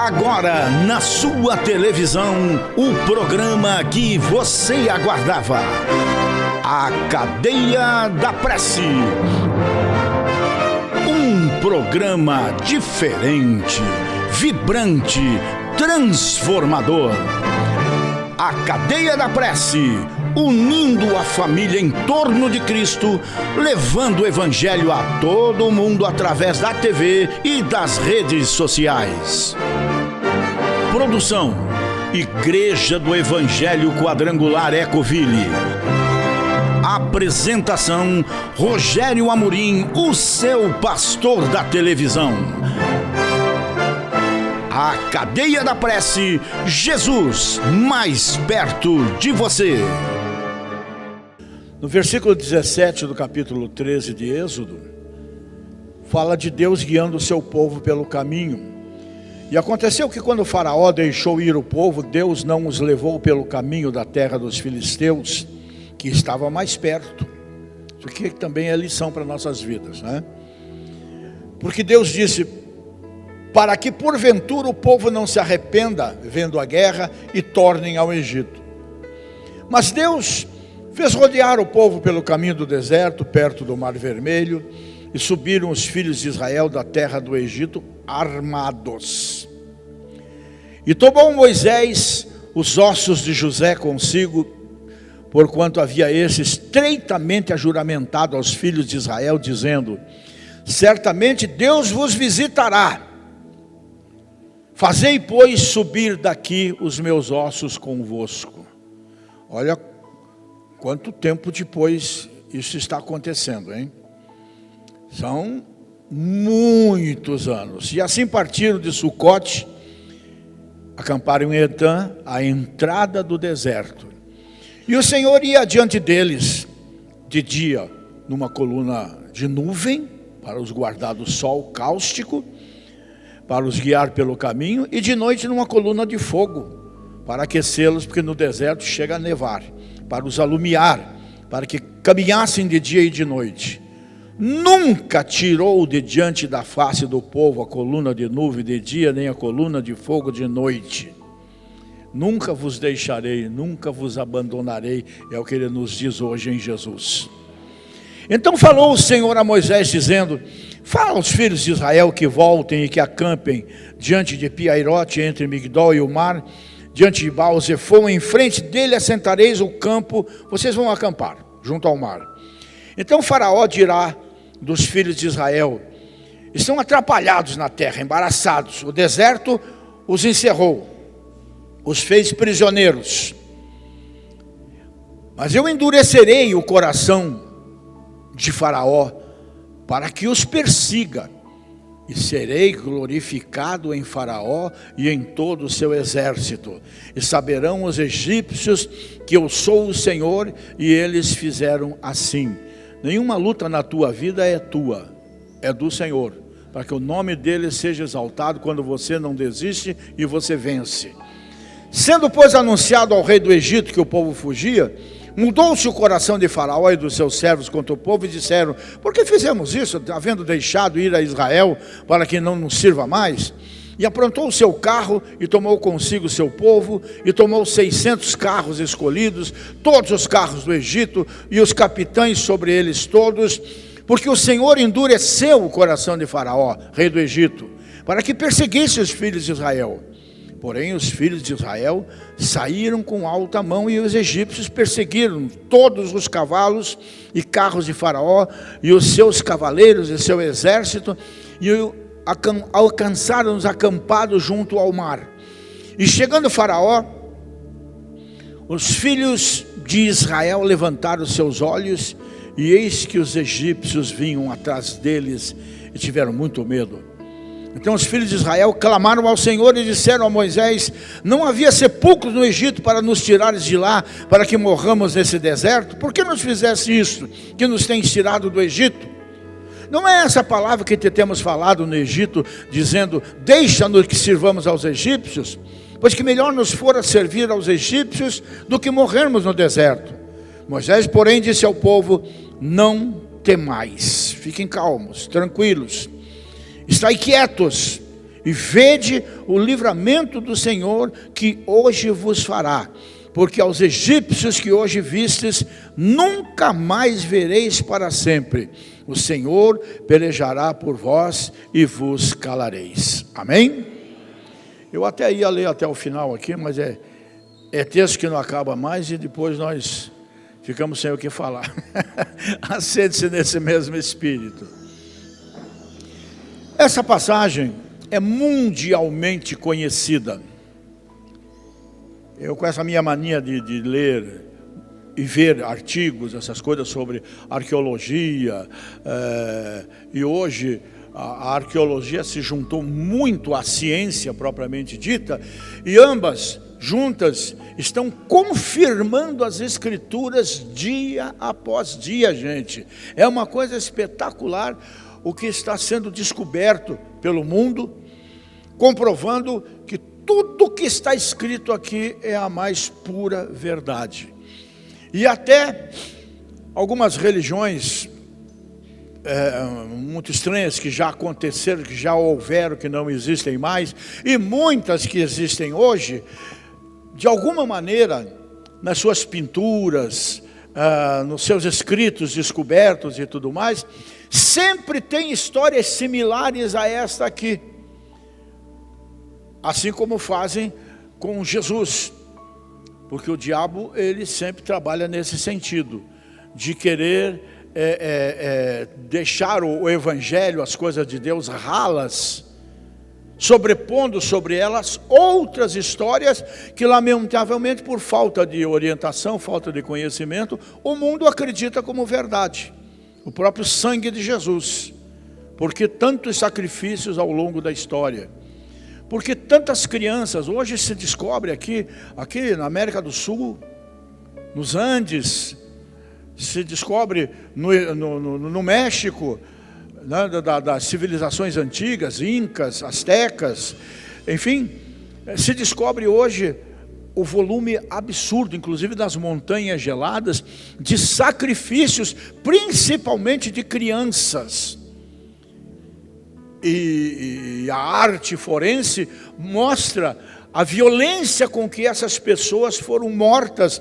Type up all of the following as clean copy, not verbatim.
Agora, na sua televisão, o programa que você aguardava. A Cadeia da Prece. Um programa diferente, vibrante, transformador. A Cadeia da Prece, unindo a família em torno de Cristo, levando o Evangelho a todo mundo através da TV e das redes sociais. Produção: Igreja do Evangelho Quadrangular Ecoville. Apresentação: Rogério Amorim, o seu pastor da televisão. A Cadeia da Prece, Jesus mais perto de você. No versículo 17 do capítulo 13 de Êxodo, fala de Deus guiando o seu povo pelo caminho. E aconteceu que quando o faraó deixou ir o povo, Deus não os levou pelo caminho da terra dos filisteus, que estava mais perto. Isso aqui também é lição para nossas vidas, né? Porque Deus disse: para que porventura o povo não se arrependa vendo a guerra e tornem ao Egito. Mas Deus fez rodear o povo pelo caminho do deserto, perto do Mar Vermelho, e subiram os filhos de Israel da terra do Egito armados. E tomou Moisés os ossos de José consigo, porquanto havia esse estreitamente ajuramentado aos filhos de Israel, dizendo: certamente Deus vos visitará. Fazei, pois, subir daqui os meus ossos convosco. Olha quanto tempo depois isso está acontecendo, hein? São muitos anos. E assim partiram de Sucote, acamparam em Etã, a entrada do deserto. E o Senhor ia adiante deles, de dia numa coluna de nuvem, para os guardar do sol cáustico, para os guiar pelo caminho, e de noite numa coluna de fogo, para aquecê-los, porque no deserto chega a nevar, para os alumiar, para que caminhassem de dia e de noite. Nunca tirou de diante da face do povo a coluna de nuvem de dia, nem a coluna de fogo de noite. Nunca vos deixarei, nunca vos abandonarei, é o que ele nos diz hoje em Jesus. Então falou o Senhor a Moisés, dizendo: fala aos filhos de Israel que voltem e que acampem diante de Piairote, entre Migdol e o mar, diante de Baal-Zephon, em frente dele assentareis o campo, vocês vão acampar junto ao mar. Então Faraó dirá dos filhos de Israel: estão atrapalhados na terra, embaraçados, o deserto os encerrou, os fez prisioneiros. Mas eu endurecerei o coração de Faraó, para que os persiga, e serei glorificado em Faraó e em todo o seu exército, e saberão os egípcios que eu sou o Senhor. E eles fizeram assim. Nenhuma luta na tua vida é tua, é do Senhor, para que o nome dele seja exaltado quando você não desiste e você vence. Sendo, pois, anunciado ao rei do Egito que o povo fugia, mudou-se o coração de Faraó e dos seus servos contra o povo, e disseram: por que fizemos isso, havendo deixado ir a Israel, para que não nos sirva mais? E aprontou o seu carro, e tomou consigo o seu povo, e tomou 600 carros escolhidos, todos os carros do Egito, e os capitães sobre eles todos, porque o Senhor endureceu o coração de Faraó, rei do Egito, para que perseguisse os filhos de Israel. Porém os filhos de Israel saíram com alta mão, e os egípcios perseguiram todos os cavalos e carros de Faraó, e os seus cavaleiros e seu exército, e alcançaram os acampados junto ao mar. E chegando Faraó, os filhos de Israel levantaram seus olhos, e eis que os egípcios vinham atrás deles, e tiveram muito medo. Então os filhos de Israel clamaram ao Senhor e disseram a Moisés: não havia sepulcros no Egito para nos tirares de lá, para que morramos nesse deserto? Por que nos fizesse isso, que nos tens tirado do Egito? Não é essa palavra que te temos falado no Egito, dizendo: deixa-nos que sirvamos aos egípcios? Pois que melhor nos fora servir aos egípcios do que morrermos no deserto. Moisés, porém, disse ao povo: não temais, fiquem calmos, tranquilos, estai quietos, e vede o livramento do Senhor que hoje vos fará. Porque aos egípcios que hoje vistes, nunca mais vereis para sempre. O Senhor pelejará por vós e vos calareis. Amém? Eu até ia ler até o final aqui, mas é texto que não acaba mais e depois nós ficamos sem o que falar. Acende-se nesse mesmo espírito. Essa passagem é mundialmente conhecida. Eu, com essa minha mania de ler e ver artigos, essas coisas sobre arqueologia, e hoje a arqueologia se juntou muito à ciência propriamente dita, e ambas juntas estão confirmando as escrituras dia após dia, gente. É uma coisa espetacular o que está sendo descoberto pelo mundo, comprovando que tudo que está escrito aqui é a mais pura verdade. E até algumas religiões muito estranhas que já aconteceram, que já houveram, que não existem mais, e muitas que existem hoje, de alguma maneira, nas suas pinturas, nos seus escritos descobertos e tudo mais, sempre tem histórias similares a esta aqui. Assim como fazem com Jesus, porque o diabo ele sempre trabalha nesse sentido, de querer deixar o evangelho, as coisas de Deus ralas, sobrepondo sobre elas outras histórias que lamentavelmente por falta de orientação, falta de conhecimento, o mundo acredita como verdade. O próprio sangue de Jesus, porque tantos sacrifícios ao longo da história. Porque tantas crianças, hoje se descobre aqui na América do Sul, nos Andes, se descobre no México, né, das civilizações antigas, incas, astecas, enfim, se descobre hoje o volume absurdo, inclusive das montanhas geladas, de sacrifícios, principalmente de crianças. E a arte forense mostra a violência com que essas pessoas foram mortas,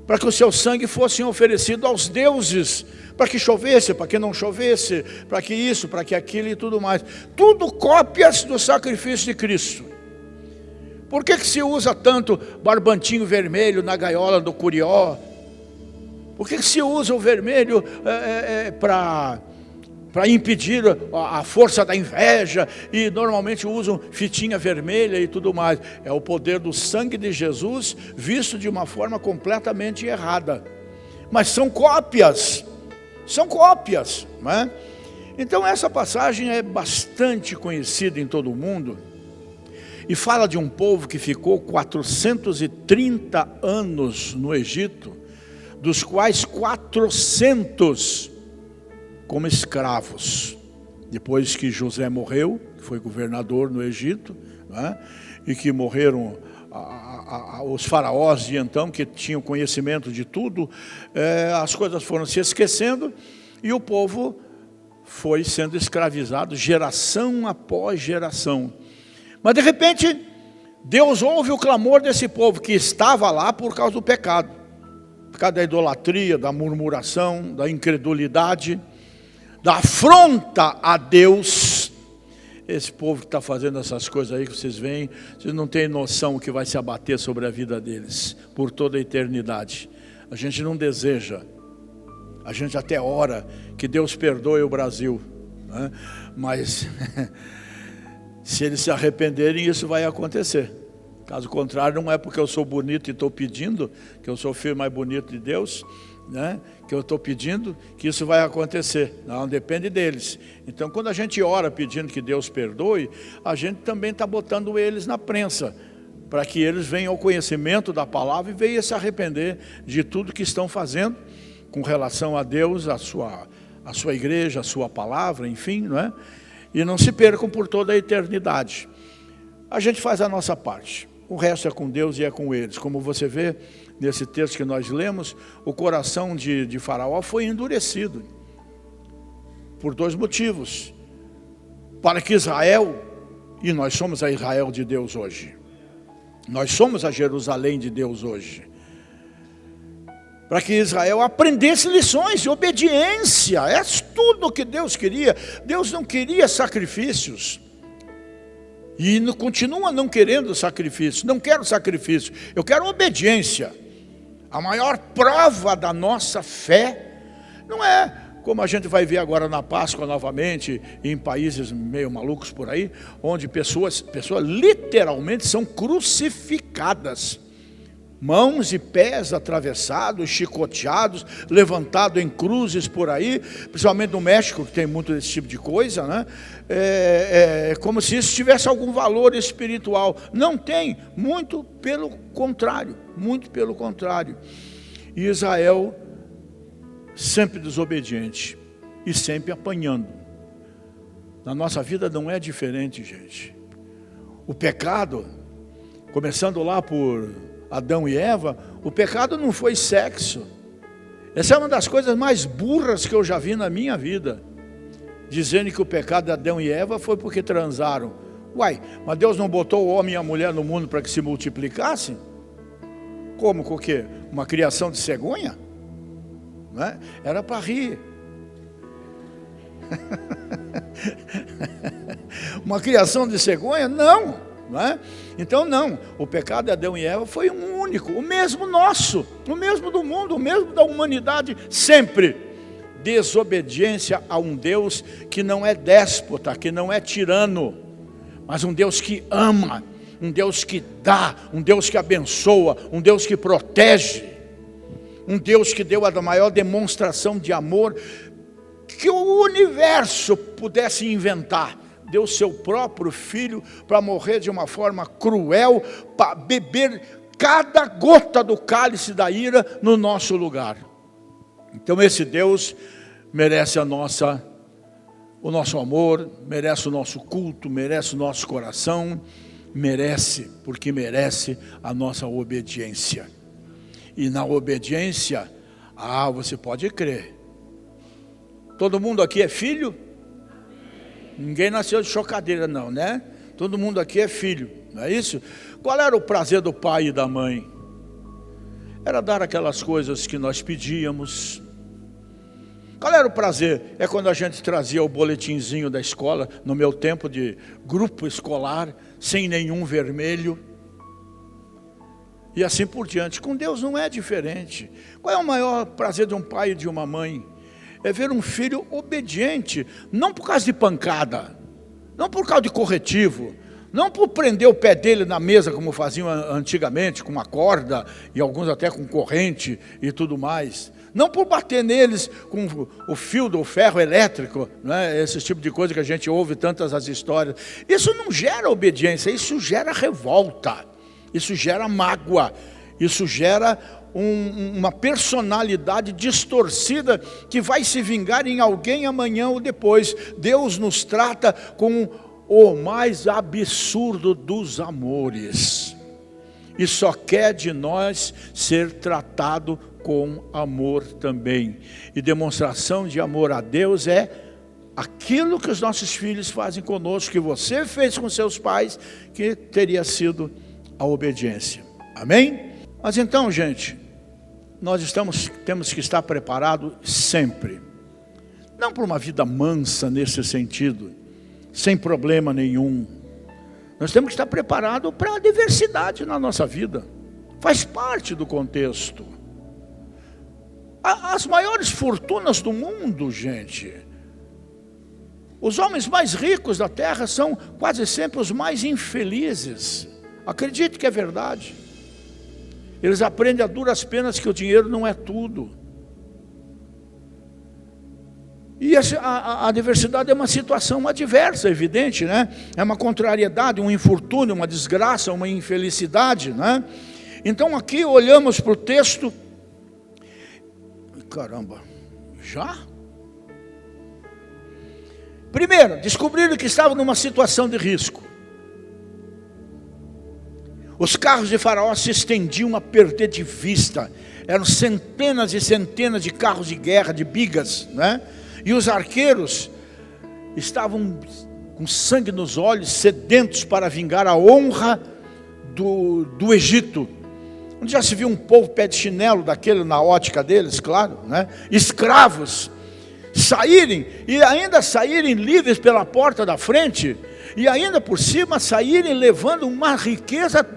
para que o seu sangue fosse oferecido aos deuses, para que chovesse, para que não chovesse, para que isso, para que aquilo e tudo mais. Tudo cópias do sacrifício de Cristo. Por que se usa tanto barbantinho vermelho na gaiola do Curió? Por que se usa o vermelho para impedir a força da inveja, e normalmente usam fitinha vermelha e tudo mais? É o poder do sangue de Jesus visto de uma forma completamente errada. Mas são cópias, não é? Então essa passagem é bastante conhecida em todo o mundo, e fala de um povo que ficou 430 anos no Egito, dos quais 400 como escravos, depois que José morreu, que foi governador no Egito, né, e que morreram os faraós de então, que tinham conhecimento de tudo, as coisas foram se esquecendo, e o povo foi sendo escravizado, geração após geração. Mas de repente, Deus ouve o clamor desse povo, que estava lá por causa do pecado, por causa da idolatria, da murmuração, da incredulidade, da afronta a Deus. Esse povo que está fazendo essas coisas aí que vocês veem, vocês não têm noção o que vai se abater sobre a vida deles por toda a eternidade. A gente não deseja, a gente até ora que Deus perdoe o Brasil, né? Mas se eles se arrependerem, isso vai acontecer. Caso contrário, não é porque eu sou bonito e estou pedindo, que eu sou o filho mais bonito de Deus, né, que eu estou pedindo, que isso vai acontecer. Não depende deles. Então, quando a gente ora pedindo que Deus perdoe, a gente também está botando eles na prensa, para que eles venham ao conhecimento da palavra e venham se arrepender de tudo que estão fazendo com relação a Deus, a sua igreja, a sua palavra, enfim, não é? E não se percam por toda a eternidade. A gente faz a nossa parte, o resto é com Deus e é com eles. Como você vê nesse texto que nós lemos, o coração de Faraó foi endurecido por dois motivos: para que Israel E nós somos a Israel de Deus hoje. Nós somos a Jerusalém de Deus hoje. Para que Israel aprendesse lições de obediência. É tudo o que Deus queria. Deus não queria sacrifícios. E continua não querendo sacrifício. Não quero sacrifício, eu quero obediência. A maior prova da nossa fé não é como a gente vai ver agora na Páscoa novamente, em países meio malucos por aí, onde pessoas literalmente são crucificadas. Mãos e pés atravessados, chicoteados, levantados em cruzes por aí, principalmente no México, que tem muito desse tipo de coisa, né? Como se isso tivesse algum valor espiritual. Não tem, muito pelo contrário, muito pelo contrário. E Israel sempre desobediente e sempre apanhando. Na nossa vida não é diferente, gente. O pecado, começando lá por Adão e Eva, o pecado não foi sexo. Essa é uma das coisas mais burras que eu já vi na minha vida. Dizendo que o pecado de Adão e Eva foi porque transaram. Uai, mas Deus não botou o homem e a mulher no mundo para que se multiplicassem? Como, com o quê? Uma criação de cegonha? Não é? Era para rir. Uma criação de cegonha? Não. Não é? Então não, o pecado de Adão e Eva foi um único, o mesmo nosso, o mesmo do mundo, o mesmo da humanidade, sempre. Desobediência a um Deus que não é déspota, que não é tirano, mas um Deus que ama, um Deus que dá, um Deus que abençoa, um Deus que protege, um Deus que deu a maior demonstração de amor que o universo pudesse inventar. Deu seu próprio filho para morrer de uma forma cruel, para beber cada gota do cálice da ira no nosso lugar. Então esse Deus merece o nosso amor, merece o nosso culto, merece o nosso coração, porque merece a nossa obediência. E na obediência, você pode crer. Todo mundo aqui é filho? Ninguém nasceu de chocadeira não, né? Todo mundo aqui é filho, não é isso? Qual era o prazer do pai e da mãe? Era dar aquelas coisas que nós pedíamos. Qual era o prazer? É quando a gente trazia o boletinzinho da escola, no meu tempo de grupo escolar, sem nenhum vermelho. E assim por diante. Com Deus não é diferente. Qual é o maior prazer de um pai e de uma mãe? É ver um filho obediente, não por causa de pancada, não por causa de corretivo, não por prender o pé dele na mesa, como faziam antigamente, com uma corda, e alguns até com corrente e tudo mais. Não por bater neles com o fio do ferro elétrico, né? Esse tipo de coisa que a gente ouve tantas as histórias. Isso não gera obediência, isso gera revolta, isso gera mágoa, isso gera uma personalidade distorcida que vai se vingar em alguém amanhã ou depois. Deus nos trata com o mais absurdo dos amores e só quer de nós ser tratado com amor também. E demonstração de amor a Deus é aquilo que os nossos filhos fazem conosco, que você fez com seus pais, que teria sido a obediência. Amém? Mas então, gente, nós temos que estar preparados sempre. Não para uma vida mansa nesse sentido, sem problema nenhum. Nós temos que estar preparados para a diversidade na nossa vida. Faz parte do contexto. As maiores fortunas do mundo, gente, os homens mais ricos da terra são quase sempre os mais infelizes. Acredite que é verdade. Eles aprendem a duras penas que o dinheiro não é tudo. E a diversidade é uma situação adversa, evidente, né? É uma contrariedade, um infortúnio, uma desgraça, uma infelicidade, né? Então aqui olhamos para o texto. Caramba, já? Primeiro, descobriram que estavam numa situação de risco. Os carros de Faraó se estendiam a perder de vista. Eram centenas e centenas de carros de guerra, de bigas, né? E os arqueiros estavam com sangue nos olhos, sedentos para vingar a honra do Egito. Onde já se viu um povo pé de chinelo daquele na ótica deles, claro, né? Escravos, saírem e ainda saírem livres pela porta da frente, e ainda por cima saírem levando uma riqueza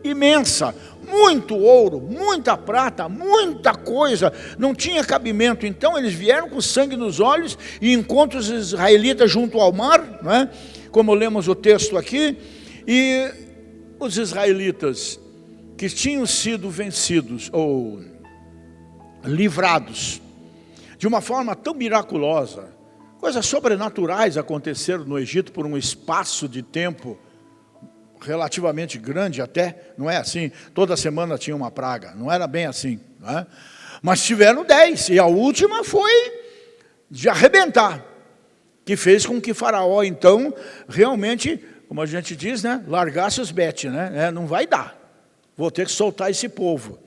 imensa, muito ouro, muita prata, muita coisa, não tinha cabimento. Então eles vieram com sangue nos olhos e encontram os israelitas junto ao mar, né? Como lemos o texto aqui, e os israelitas que tinham sido vencidos ou livrados de uma forma tão miraculosa, coisas sobrenaturais aconteceram no Egito por um espaço de tempo relativamente grande até, não é assim? Toda semana tinha uma praga, não era bem assim, não é? Mas tiveram 10, e a última foi de arrebentar, que fez com que Faraó, então, realmente, como a gente diz, né, largasse os bete, né? Não vai dar, vou ter que soltar esse povo.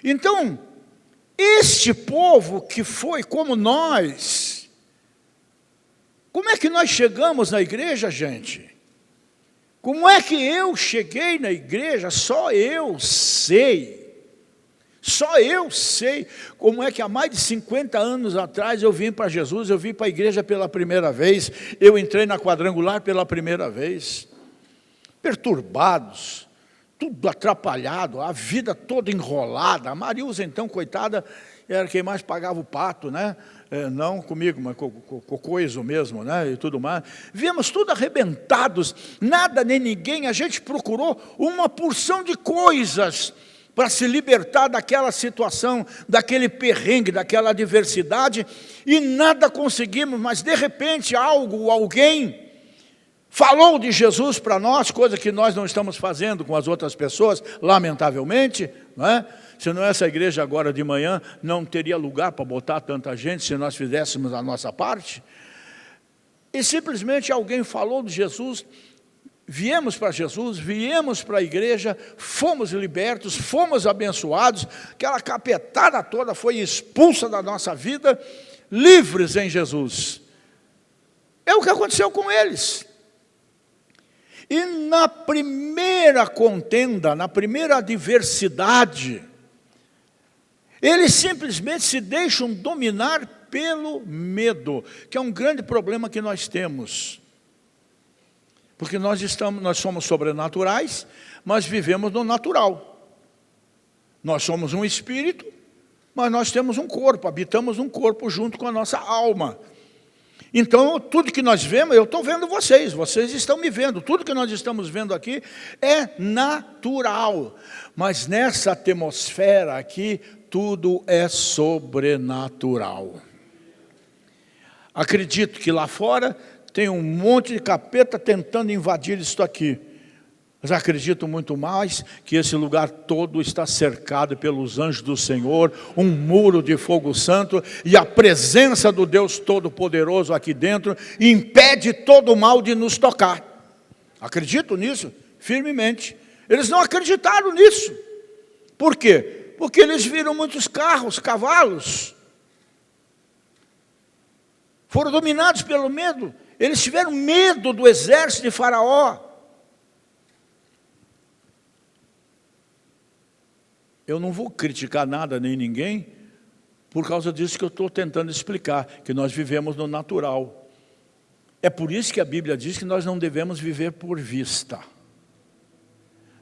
Então, este povo que foi como nós, como é que nós chegamos na igreja, gente? Como é que eu cheguei na igreja? Só eu sei. Só eu sei como é que há mais de 50 anos atrás eu vim para Jesus, eu vim para a igreja pela primeira vez, eu entrei na quadrangular pela primeira vez. Perturbados, tudo atrapalhado, a vida toda enrolada. A Marilza, então, coitada, era quem mais pagava o pato, né? Não comigo, mas com o coiso mesmo, né? E tudo mais. Viemos tudo arrebentados, nada nem ninguém. A gente procurou uma porção de coisas para se libertar daquela situação, daquele perrengue, daquela adversidade, e nada conseguimos. Mas de repente alguém falou de Jesus para nós, coisa que nós não estamos fazendo com as outras pessoas, lamentavelmente, não é? Se não essa igreja agora de manhã, não teria lugar para botar tanta gente se nós fizéssemos a nossa parte. E simplesmente alguém falou de Jesus, viemos para Jesus, viemos para a igreja, fomos libertos, fomos abençoados, aquela capetada toda foi expulsa da nossa vida, livres em Jesus. É o que aconteceu com eles. E na primeira contenda, na primeira adversidade, eles simplesmente se deixam dominar pelo medo, que é um grande problema que nós temos. Porque nós somos sobrenaturais, mas vivemos no natural. Nós somos um espírito, mas nós temos um corpo, habitamos um corpo junto com a nossa alma. Então, tudo que nós vemos, eu estou vendo vocês estão me vendo, tudo que nós estamos vendo aqui é natural. Mas nessa atmosfera aqui, tudo é sobrenatural. Acredito que lá fora tem um monte de capeta tentando invadir isso aqui. Mas acredito muito mais que esse lugar todo está cercado pelos anjos do Senhor, um muro de fogo santo, e a presença do Deus Todo-Poderoso aqui dentro impede todo o mal de nos tocar. Acredito nisso firmemente. Eles não acreditaram nisso. Por quê? Porque eles viram muitos carros, cavalos. Foram dominados pelo medo. Eles tiveram medo do exército de Faraó. Eu não vou criticar nada nem ninguém por causa disso que eu estou tentando explicar, que nós vivemos no natural. É por isso que a Bíblia diz que nós não devemos viver por vista.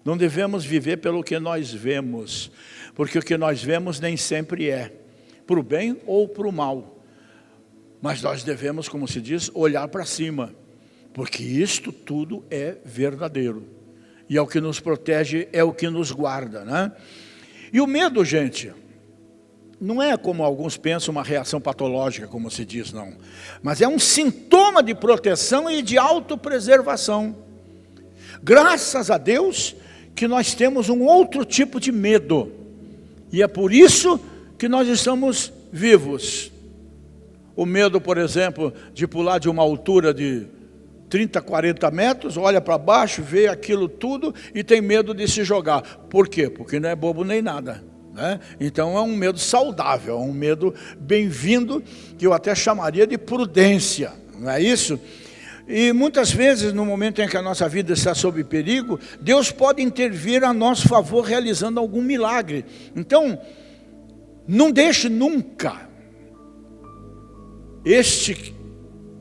Não devemos viver pelo que nós vemos, porque o que nós vemos nem sempre é, para o bem ou para o mal. Mas nós devemos, como se diz, olhar para cima, porque isto tudo é verdadeiro. E é o que nos protege, é o que nos guarda, né? E o medo, gente, não é como alguns pensam uma reação patológica, como se diz, não. Mas é um sintoma de proteção e de autopreservação. Graças a Deus que nós temos um outro tipo de medo. E é por isso que nós estamos vivos. O medo, por exemplo, de pular de uma altura de 30, 40 metros, olha para baixo, vê aquilo tudo e tem medo de se jogar. Por quê? Porque não é bobo nem nada, né? Então é um medo saudável, é um medo bem-vindo, que eu até chamaria de prudência, não é isso? E muitas vezes, no momento em que a nossa vida está sob perigo, Deus pode intervir a nosso favor realizando algum milagre. Então, não deixe nunca este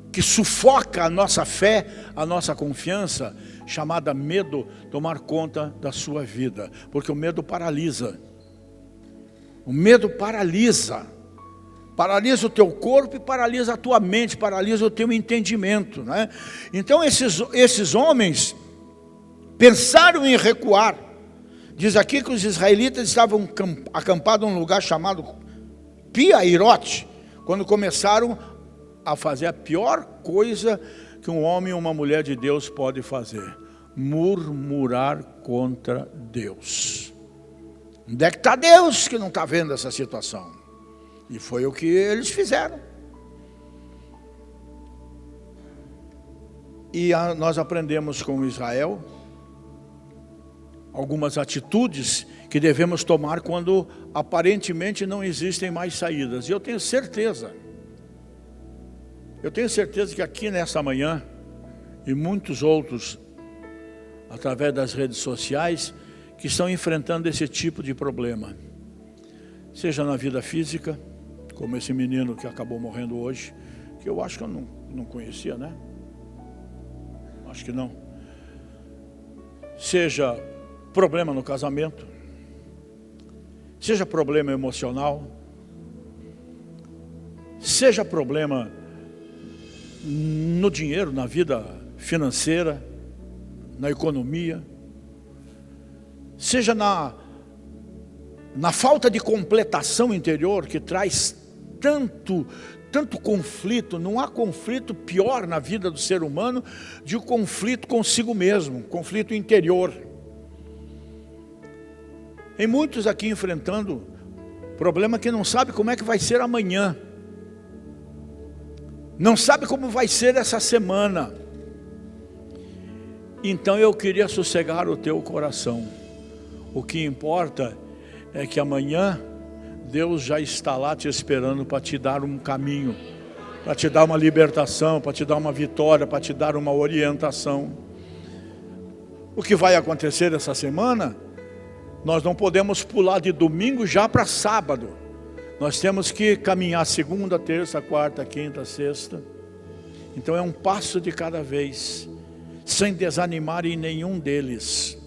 que sufoca a nossa fé, a nossa confiança, chamada medo, tomar conta da sua vida. Porque o medo paralisa. O medo paralisa. Paralisa o teu corpo e paralisa a tua mente, paralisa o teu entendimento, né? Então esses homens pensaram em recuar. Diz aqui que os israelitas estavam acampados num lugar chamado Pi-Hahirote, quando começaram a fazer a pior coisa que um homem ou uma mulher de Deus pode fazer: murmurar contra Deus. Onde é que está Deus que não está vendo essa situação? E foi o que eles fizeram. E nós aprendemos com Israel algumas atitudes que devemos tomar quando aparentemente não existem mais saídas. E eu tenho certeza que aqui nessa manhã, e muitos outros, através das redes sociais, que estão enfrentando esse tipo de problema. Seja na vida física, como esse menino que acabou morrendo hoje, que eu acho que eu não conhecia, né? Acho que não. Seja problema no casamento, seja problema emocional, seja problema no dinheiro, na vida financeira, na economia, seja na falta de completação interior que traz tanto conflito. Não há conflito pior na vida do ser humano de um conflito consigo mesmo, conflito interior. Tem muitos aqui enfrentando problema que não sabe como é que vai ser amanhã, não sabe como vai ser essa semana. Então eu queria sossegar o teu coração. O que importa é que amanhã Deus já está lá te esperando para te dar um caminho, para te dar uma libertação, para te dar uma vitória, para te dar uma orientação. O que vai acontecer essa semana, nós não podemos pular de domingo já para sábado. Nós temos que caminhar segunda, terça, quarta, quinta, sexta. Então é um passo de cada vez, sem desanimar em nenhum deles.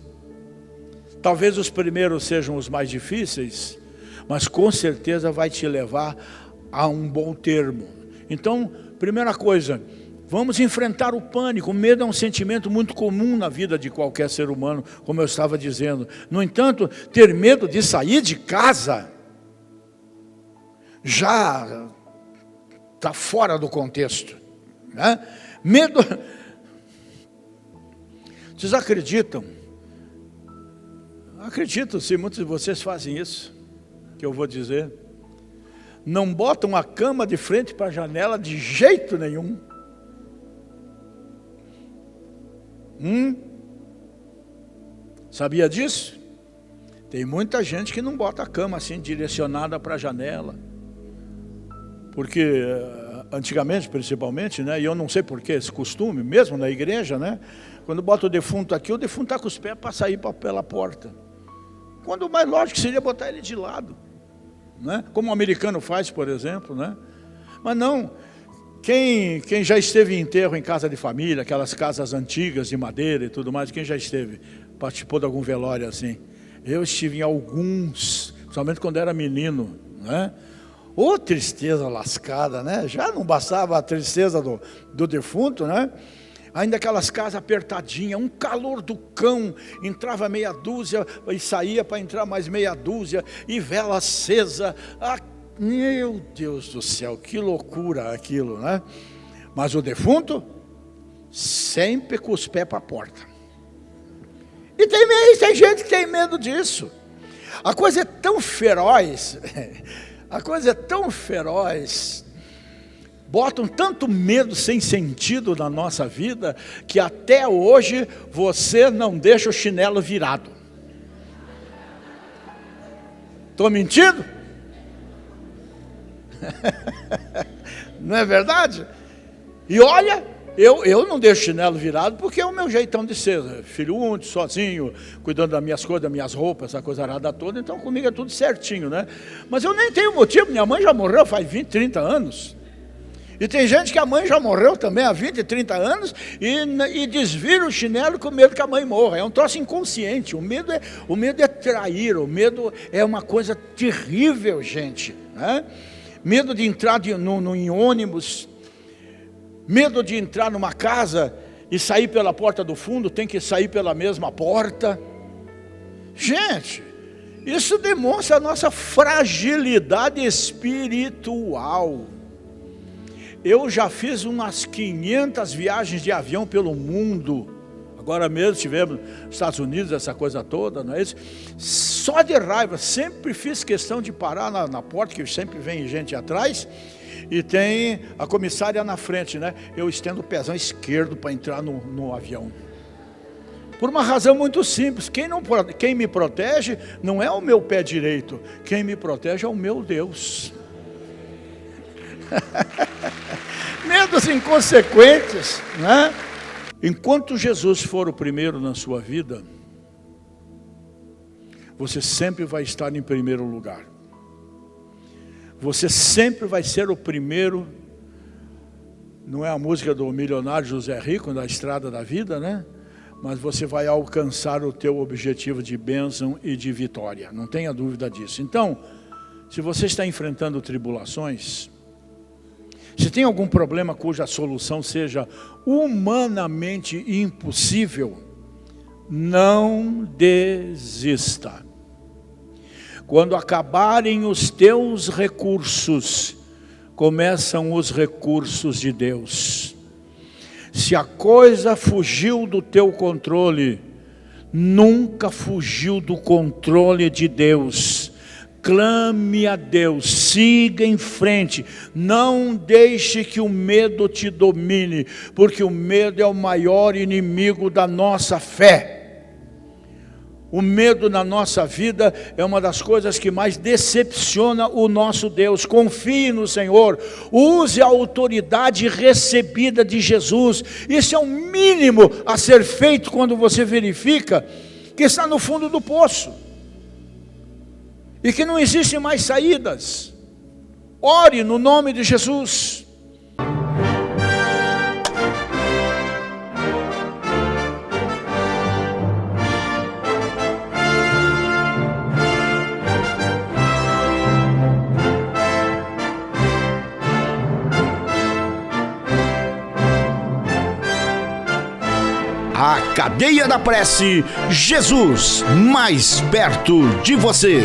Talvez os primeiros sejam os mais difíceis, mas com certeza vai te levar a um bom termo. Então, primeira coisa, vamos enfrentar o pânico. O medo é um sentimento muito comum na vida de qualquer ser humano, como eu estava dizendo. No entanto, ter medo de sair de casa já está fora do contexto, né? Medo. Vocês acreditam? Acredito, sim, muitos de vocês fazem isso, que eu vou dizer. Não botam a cama de frente para a janela de jeito nenhum. Sabia disso? Tem muita gente que não bota a cama assim direcionada para a janela. Porque antigamente, principalmente, né, e eu não sei por que esse costume, mesmo na igreja, né, quando bota o defunto aqui, o defunto está com os pés para sair pela porta. Quando o mais lógico seria botar ele de lado, né? Como o americano faz, por exemplo, né? Mas não, quem já esteve em enterro em casa de família, aquelas casas antigas de madeira e tudo mais, quem já esteve, participou de algum velório assim? Eu estive em alguns, principalmente quando era menino, né? Ô, tristeza lascada, né? Já não bastava a tristeza do defunto, né? Ainda aquelas casas apertadinhas, um calor do cão, entrava meia dúzia e saía para entrar mais meia dúzia, e vela acesa. Meu Deus do céu, que loucura aquilo, né? Mas o defunto sempre com os pés para a porta. E tem gente que tem medo disso. A coisa é tão feroz, botam tanto medo sem sentido na nossa vida, que até hoje você não deixa o chinelo virado. Estou mentindo? Não é verdade? E olha, Eu não deixo chinelo virado porque é o meu jeitão de ser, filho único, sozinho, cuidando das minhas coisas, das minhas roupas, essa coisa arada toda, então comigo é tudo certinho, né? Mas eu nem tenho motivo, minha mãe já morreu faz 20, 30 anos. E tem gente que a mãe já morreu também há 20, 30 anos e desvira o chinelo com medo que a mãe morra. É um troço inconsciente. O medo é trair, o medo é uma coisa terrível, gente, né? Medo de entrar em ônibus, medo de entrar numa casa e sair pela porta do fundo, tem que sair pela mesma porta. Gente, isso demonstra a nossa fragilidade espiritual. Eu já fiz umas 500 viagens de avião pelo mundo. Agora mesmo estivemos nos Estados Unidos, essa coisa toda, não é isso? Só de raiva, sempre fiz questão de parar na porta, que sempre vem gente atrás, e tem a comissária na frente, né? Eu estendo o pezão esquerdo para entrar no avião. Por uma razão muito simples, quem me protege não é o meu pé direito, quem me protege é o meu Deus. Medos inconsequentes, né? Enquanto Jesus for o primeiro na sua vida, você sempre vai estar em primeiro lugar. Você sempre vai ser o primeiro. Não é a música do milionário José Rico, da Estrada da Vida, né? Mas você vai alcançar o teu objetivo de bênção e de vitória. Não tenha dúvida disso. Então, se você está enfrentando tribulações, se tem algum problema cuja solução seja humanamente impossível, não desista. Quando acabarem os teus recursos, começam os recursos de Deus. Se a coisa fugiu do teu controle, nunca fugiu do controle de Deus. Clame a Deus, siga em frente, não deixe que o medo te domine, porque o medo é o maior inimigo da nossa fé. O medo na nossa vida é uma das coisas que mais decepciona o nosso Deus. Confie no Senhor, use a autoridade recebida de Jesus. Isso é o mínimo a ser feito quando você verifica que está no fundo do poço e que não existem mais saídas. Ore no nome de Jesus. A Cadeia da Prece, Jesus mais perto de você.